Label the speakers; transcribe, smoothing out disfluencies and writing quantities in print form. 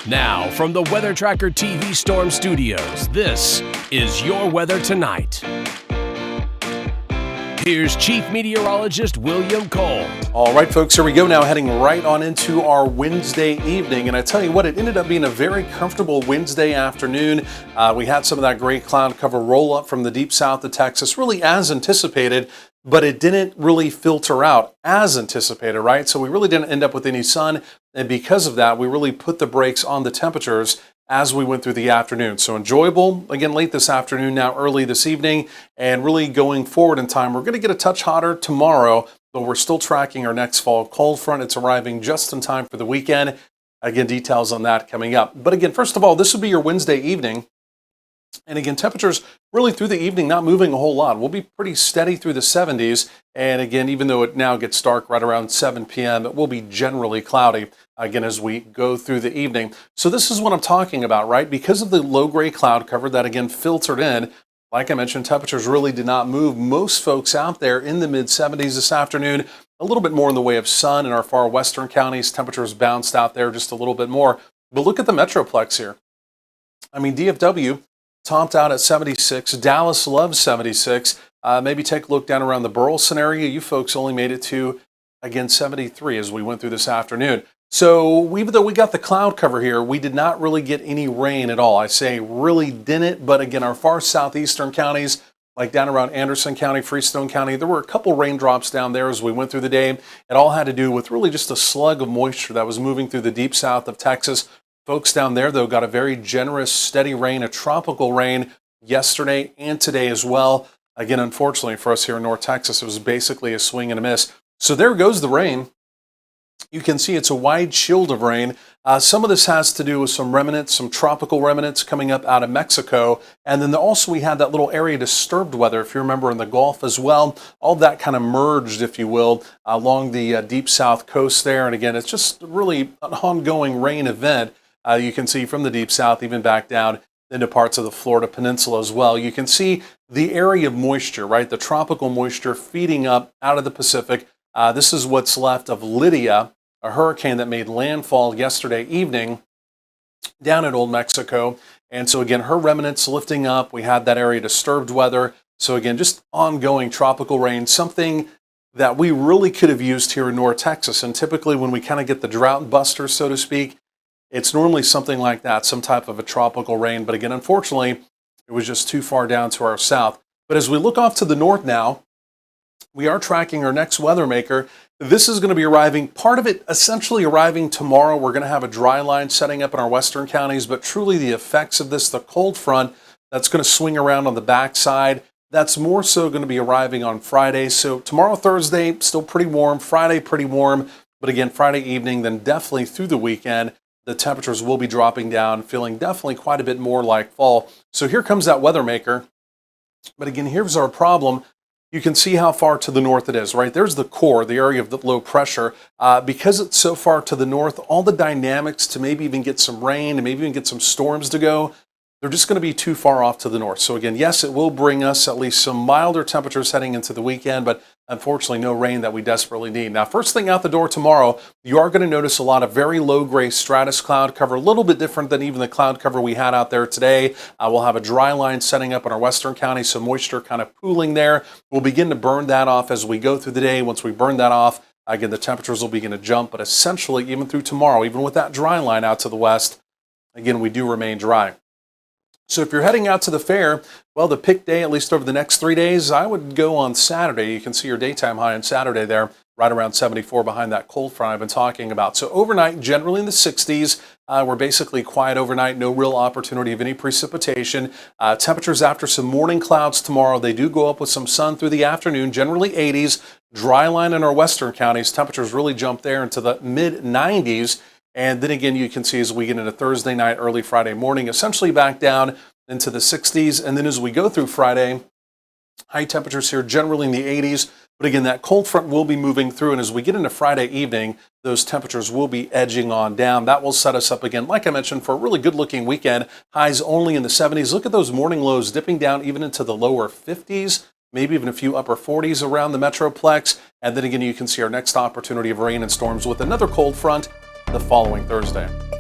Speaker 1: Now, from the Weather Tracker TV Storm Studios, this is your weather tonight. Here's Chief Meteorologist William Cole.
Speaker 2: All right, folks, here we go now, heading right on into our Wednesday evening. And I tell you what, it ended up being a very comfortable Wednesday afternoon. We had some of that gray cloud cover roll up from the deep south of Texas, really as anticipated, but it didn't really filter out as anticipated, right? So we really didn't end up with any sun. And because of that, we really put the brakes on the temperatures as we went through the afternoon. So enjoyable, again, late this afternoon, now early this evening, and really going forward in time. We're going to get a touch hotter tomorrow, but we're still tracking our next fall cold front. It's arriving just in time for the weekend. Again, details on that coming up. But again, first of all, this will be your Wednesday evening. And again, temperatures really through the evening not moving a whole lot. We'll be pretty steady through the 70s. And again, even though it now gets dark right around 7 p.m., it will be generally cloudy again as we go through the evening. So this is what I'm talking about, right? Because of the low gray cloud cover that again filtered in, like I mentioned, temperatures really did not move. Most folks out there in the mid 70s this afternoon, a little bit more in the way of sun in our far western counties. Temperatures bounced out there just a little bit more. But look at the Metroplex here. I mean, DFW topped out at 76. Dallas loves 76. Maybe take a look down around the Burleson area. You folks only made it to, again, 73 as we went through this afternoon. So even though we got the cloud cover here, we did not really get any rain at all. I say really didn't, but again, our far southeastern counties, like down around Anderson County, Freestone County, there were a couple raindrops down there as we went through the day. It all had to do with really just a slug of moisture that was moving through the deep south of Texas. Folks down there, though, got a very generous, steady rain, a tropical rain yesterday and today as well. Again, unfortunately for us here in North Texas, it was basically a swing and a miss. So there goes the rain. You can see it's a wide shield of rain. Some of this has to do with some remnants, some tropical remnants coming up out of Mexico. And then also we had that little area disturbed weather, if you remember, in the Gulf as well. All that kind of merged, if you will, along the deep south coast there. And again, it's just really an ongoing rain event. You can see from the deep south, even back down into parts of the Florida Peninsula as well. You can see the area of moisture, right? The tropical moisture feeding up out of the Pacific. This is what's left of Lydia, a hurricane that made landfall yesterday evening down at Old Mexico. And so again, her remnants lifting up. We had that area disturbed weather. So again, just ongoing tropical rain, something that we really could have used here in North Texas. And typically when we kind of get the drought busters, so to speak, it's normally something like that, some type of a tropical rain. But again, unfortunately, it was just too far down to our south. But as we look off to the north now, we are tracking our next weather maker. This is going to be arriving, part of it essentially arriving tomorrow. We're going to have a dry line setting up in our western counties, but truly the effects of this, the cold front that's going to swing around on the backside, that's more so going to be arriving on Friday. So tomorrow, Thursday, still pretty warm. Friday, pretty warm. But again, Friday evening, then definitely through the weekend, the temperatures will be dropping down, feeling definitely quite a bit more like fall. So here comes that weather maker. But again, here's our problem. You can see how far to the north it is, right? There's the core, the area of the low pressure. Because it's so far to the north, all the dynamics to maybe even get some rain and maybe even get some storms to go, they're just going to be too far off to the north. So again, yes, it will bring us at least some milder temperatures heading into the weekend, but unfortunately no rain that we desperately need. Now, first thing out the door tomorrow, you are going to notice a lot of very low gray stratus cloud cover, a little bit different than even the cloud cover we had out there today. We'll have a dry line setting up in our western county, so moisture kind of pooling there. We'll begin to burn that off as we go through the day. Once we burn that off, again, the temperatures will begin to jump, but essentially even through tomorrow, even with that dry line out to the west, again, we do remain dry. So if you're heading out to the fair, well, the pick day, at least over the next 3 days, I would go on Saturday. You can see your daytime high on Saturday there, right around 74 behind that cold front I've been talking about. So overnight, generally in the 60s, we're basically quiet overnight, no real opportunity of any precipitation. Temperatures after some morning clouds tomorrow, they do go up with some sun through the afternoon, generally 80s. Dry line in our western counties, temperatures really jump there into the mid 90s. And then again, you can see as we get into Thursday night, early Friday morning, essentially back down into the 60s. And then as we go through Friday, high temperatures here generally in the 80s. But again, that cold front will be moving through. And as we get into Friday evening, those temperatures will be edging on down. That will set us up again, like I mentioned, for a really good looking weekend. Highs only in the 70s. Look at those morning lows dipping down even into the lower 50s. Maybe even a few upper 40s around the Metroplex. And then again, you can see our next opportunity of rain and storms with another cold front the following Thursday.